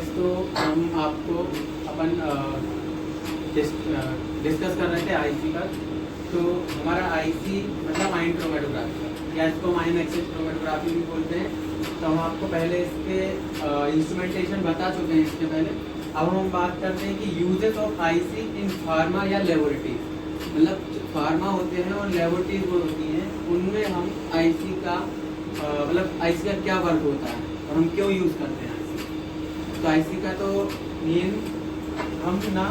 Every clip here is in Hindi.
गाइस, तो हम आपको अपन डिस्कस कर रहे थे आईसी का। तो हमारा आईसी मतलब माइंड क्रोमेटोग्राफी या इसको माइंड एक्सेस क्रोमेटोग्राफी भी बोलते हैं। तो हम आपको पहले इसके इंस्ट्रूमेंटेशन बता चुके हैं इसके पहले। अब हम बात करते हैं कि uses of IC in pharma या लेबोरेटरीज, मतलब फार्मा होते हैं और लेबोरेटरीज वो होती हैं, उनमें हम आईसी का मतलब आईसी का क्या वर्क होता है और हम क्यों यूज़ करते हैं आईसी। तो आईसी का तो मेन हम ना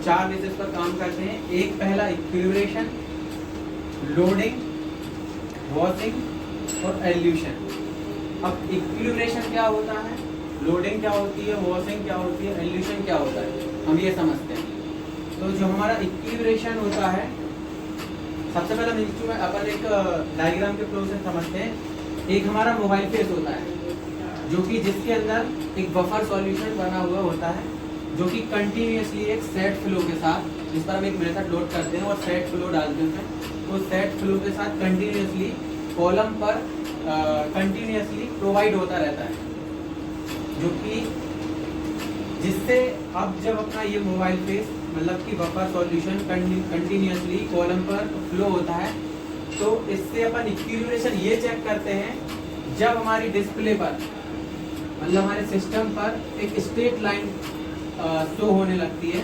4 बेसिस पर काम करते हैं। एक पहला इक्विलिब्रेशन, लोडिंग, वॉशिंग और एल्यूशन। अब इक्विलिब्रेशन क्या होता है, लोडिंग क्या होती है, वॉशिंग क्या होती है, एल्यूशन क्या होता है, हम ये समझते हैं। तो जो हमारा इक्विलिब्रेशन होता है, सबसे पहले हम इंस्ट्रूमेंट अपन एक डायग्राम के फ्लो से समझते हैं। एक हमारा मोबाइल फेस होता है जो कि जिसके अंदर एक बफर सॉल्यूशन बना हुआ होता है, जो कि कंटिन्यूसली एक सेट फ्लो के साथ, जिस पर हम एक मेथड लोड करते हैं और सेट फ्लो डालते हैं, तो सेट फ्लो के साथ कंटिन्यूसली कॉलम पर कंटिन्यूसली प्रोवाइड होता रहता है, जो कि जिससे अब जब अपना ये मोबाइल फेस मतलब कि बफर सॉल्यूशन कंटिन्यूसली कॉलम पर फ्लो होता है, तो इससे अपन इक्विलिब्रेशन ये चेक करते हैं जब हमारी डिस्प्ले पर मतलब हमारे सिस्टम पर एक स्ट्रेट लाइन शो होने लगती है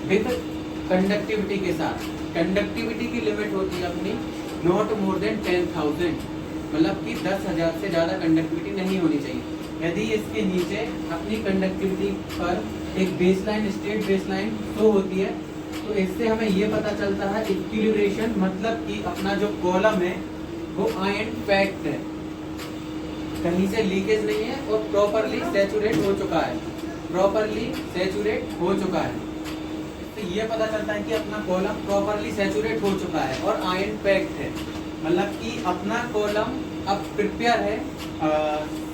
विद कंडक्टिविटी के साथ। कंडक्टिविटी की लिमिट होती है अपनी नॉट मोर देन 10,000, मतलब कि 10,000 से ज़्यादा कंडक्टिविटी नहीं होनी चाहिए। यदि इसके नीचे अपनी कंडक्टिविटी पर एक बेसलाइन स्ट्रेट बेसलाइन शो होती है, तो इससे हमें ये पता चलता है इक्विलिब्रेशन, मतलब कि अपना जो कॉलम है वो आयन पैक्ड है, कहीं से लीकेज नहीं है और प्रॉपरली सैचुरेट हो चुका है, प्रॉपरली सैचुरेट हो चुका है। तो ये पता चलता है कि अपना कॉलम प्रॉपरली सैचुरेट हो चुका है और आयन पैक्ड है, मतलब कि अपना कॉलम अब प्रिपेयर है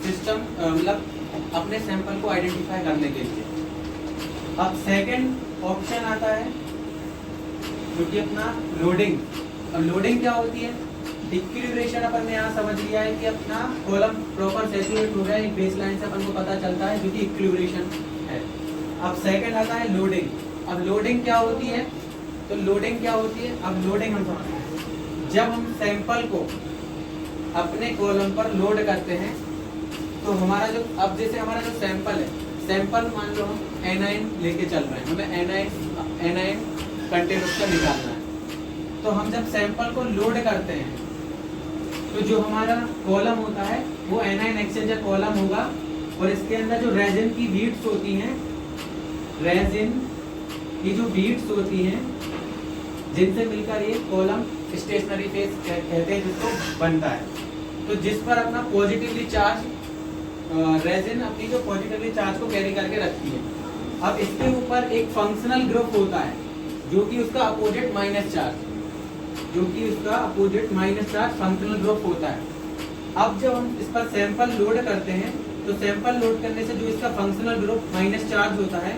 सिस्टम मतलब अपने सैंपल को आइडेंटिफाई करने के लिए। अब सेकंड ऑप्शन आता है जो कि अपना लोडिंग। अब लोडिंग क्या होती है, इक्विलिब्रेशन अपन ने यहाँ समझ लिया है कि अपना कॉलम प्रॉपर सैचुरेट हो गया, एक बेसलाइन से अपन को पता चलता है जो कि इक्विलिब्रेशन है। अब सेकंड आता है लोडिंग। अब लोडिंग क्या होती है, तो लोडिंग क्या होती है, अब लोडिंग हम समझते हैं जब हम सैंपल को अपने कॉलम पर लोड करते हैं, तो हमारा जो अब जैसे हमारा जो सैंपल है, सैंपल मान लो हम एनाइन लेके चल रहे हैं, हमें एनाइन कंटेंट उसका निकालना है। तो हम जब सैंपल को लोड करते हैं तो जो हमारा कॉलम होता है वो एनाइन एक्सचेंजर कॉलम होगा, और इसके अंदर जो रेजिन की बीड्स होती हैं, रेजिन की जो बीड्स होती हैं जिनसे मिलकर ये कॉलम स्टेशनरी फेस कहते हैं जिसको बनता है। तो जिस पर अपना पॉजिटिवली चार्ज रेजिन अपनी जो पॉजिटिवली चार्ज को कैरी करके रखती है। अब इसके ऊपर एक फंक्शनल ग्रुप होता है जो कि उसका अपोजिट माइनस चार्ज, जो कि उसका opposite minus charge functional group होता है। अब जब हम इस पर सैंपल लोड करते हैं, तो सैंपल लोड करने से जो इसका फंक्शनल ग्रुप माइनस चार्ज होता है,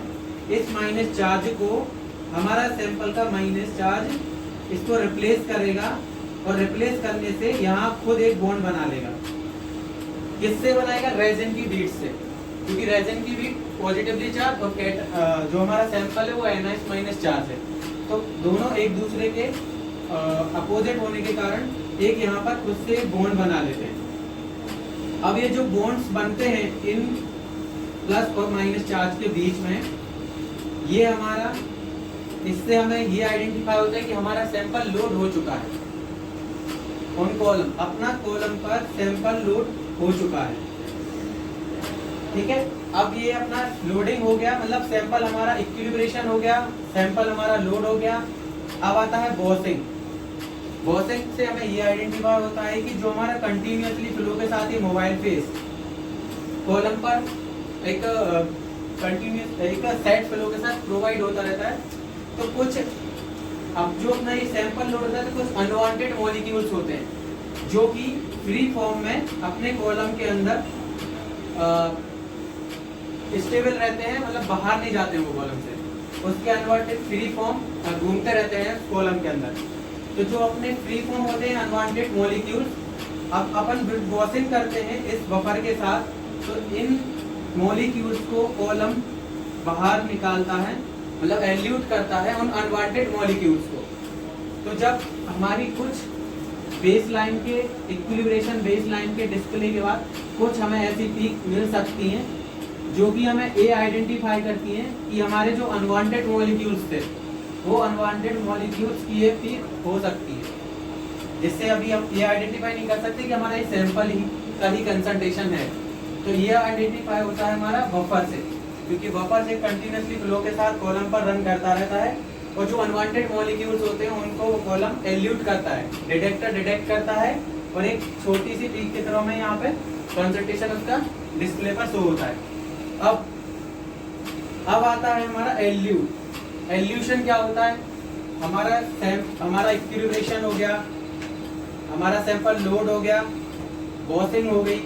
इस माइनस चार्ज को हमारा सैंपल का माइनस चार्ज इसको रिप्लेस करेगा, और रिप्लेस करने से यहाँ खुद एक बॉन्ड बना लेगा। किससे बनाएगा, रेजिन की बीड से, क्योंकि रेजिन की बीड पॉजिटिवली चार्ज और जो हमारा सैंपल है वो एनाइस माइनस चार्ज है, तो दोनों एक दूसरे के अपोजिट होने के कारण एक यहाँ पर खुद से बॉन्ड बना लेते हैं। अब ये जो बॉन्ड्स बनते हैं इन प्लस और माइनस चार्ज के बीच में, ये हमारा इससे हमें ये आइडेंटिफाई होता है कि हमारा सैंपल लोड हो चुका है ऑन कॉलम, अपना कॉलम पर सैंपल लोड हो चुका है। ठीक है, अब ये अपना लोडिंग हो गया, मतलब सैंपल हमारा इक्विलिब्रेशन हो गया, सैंपल हमारा लोड हो गया। अब आता है वॉशिंग। वॉशिंग से हमें ये आइडेंटिफाई होता है कि जो हमारा कंटिन्यूसली फ्लो के साथ ही मोबाइल फेस कॉलम पर एक कंटिन्यूस एक सेट फ्लो के साथ प्रोवाइड होता रहता है, तो कुछ अब जो अपना ये सैंपल लोड होता है तो कुछ अनवांटेड मॉलिक्यूल्स होते हैं जो कि फ्री फॉर्म में अपने कॉलम के अंदर स्टेबल रहते हैं, मतलब बाहर नहीं जाते हैं वो कॉलम से, उसके अनवांटेड फ्री फॉर्म घूमते रहते हैं कॉलम के अंदर। तो जो अपने फ्री फॉर्म होते हैं अनवांटेड मॉलिक्यूल्स, अब अपन वॉशिंग करते हैं इस बफर के साथ, तो इन मॉलिक्यूल्स को कॉलम बाहर निकालता है, मतलब एल्यूट करता है उन अनवांटेड मॉलिक्यूल्स को। तो जब हमारी कुछ बेस लाइन के इक्विलिब्रेशन बेस लाइन के डिस्प्ले के बाद कुछ हमें ऐसी पीक मिल सकती हैं जो कि हमें ए आइडेंटिफाई करती हैं कि हमारे जो अनवांटेड मॉलिक्यूल्स थे वो अनवांटेड मॉलिक्यूल्स की ये पीक हो सकती है, जिससे अभी हम ये आइडेंटिफाई नहीं कर सकते कि हमारा ये सैंपल ही का ही कंसंट्रेशन है। तो ये आइडेंटिफाई होता है हमारा बफर से, क्योंकि बफर से कंटिन्यूसली फ्लो के साथ कॉलम पर रन करता रहता है और जो अनवांटेड मॉलिक्यूल्स होते हैं उनको वो कॉलम एल्यूट करता है, डिटेक्टर डिटेक्ट करता है और एक छोटी सी पीक की तरह में यहाँ पे कंसंट्रेशन उसका डिस्प्ले पर शो होता है। अब आता है हमारा एल्यूट। एल्यूशन क्या होता है? हमारा इक्विलिब्रेशन हो गया, हमारा सैंपल लोड हो गया, बॉसिंग हो गई।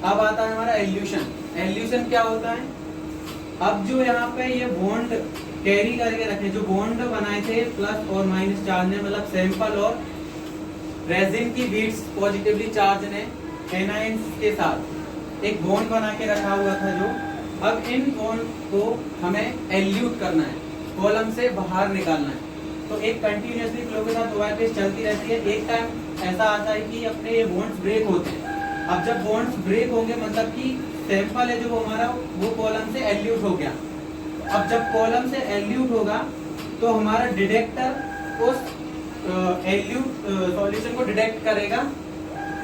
अब आता है हमारा एल्यूशन। एल्यूशन क्या होता है? अब जो यहाँ पे ये बॉन्ड कैरी करके रखे, जो बॉन्ड बनाए थे प्लस और माइनस चार्ज ने, मतलब सैंपल और रेजिन की बीट्स पॉजिटिवली चार्ज ने एनायंस के साथ एक बॉन्ड बना के रखा हुआ था जो, अब इन बॉन्ड को हमें एल्यूट करना है, कॉलम से बाहर निकालना है। तो एक कंटिन्यूसली फ्लो के साथ दो फेज चलती रहती है। एक टाइम ऐसा आता है कि अपने ये बॉन्ड्स ब्रेक होते हैं। अब जब बॉन्ड्स ब्रेक होंगे मतलब कि सैंपल है जो हमारा वो कॉलम से एल्यूट हो गया। अब जब कॉलम से एल्यूट होगा तो हमारा डिटेक्टर उस एल्यूट सॉल्यूशन को डिटेक्ट करेगा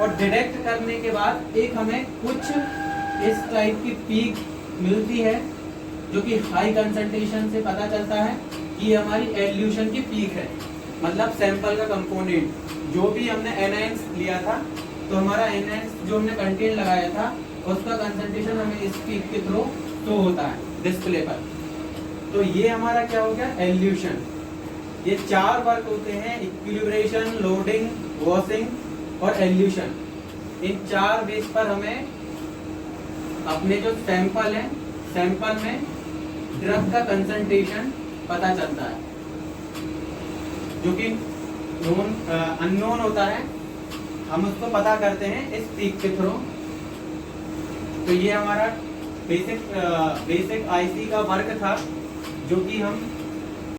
और डिटेक्ट करने के बाद एक हमें कुछ इस टाइप की पीक मिलती है जो कि हाई कंसंट्रेशन से पता चलता है कि ये हमारी एल्यूशन की पीक है। मतलब सैंपल का कंपोनेंट जो भी हमने एनायंस लिया था, तो हमारा एनायंस जो हमने कंटेंट लगाया था उसका कंसंट्रेशन हमें इस पीक के थ्रू शो होता है डिस्प्ले पर। तो ये हमारा क्या हो गया? एल्यूशन। ये 4 वर्क होते हैं, इक्विलिब्रेशन, लोडिंग, वॉशिंग और एल्यूशन। इन 4 बेस पर हमें अपने जो सैंपल है, सैंपल में ड्रग का कंसंट्रेशन पता चलता है जो कि अननोन होता है, हम उसको पता करते हैं इस पीक के थ्रू। तो ये हमारा बेसिक आईसी का वर्क था जो कि हम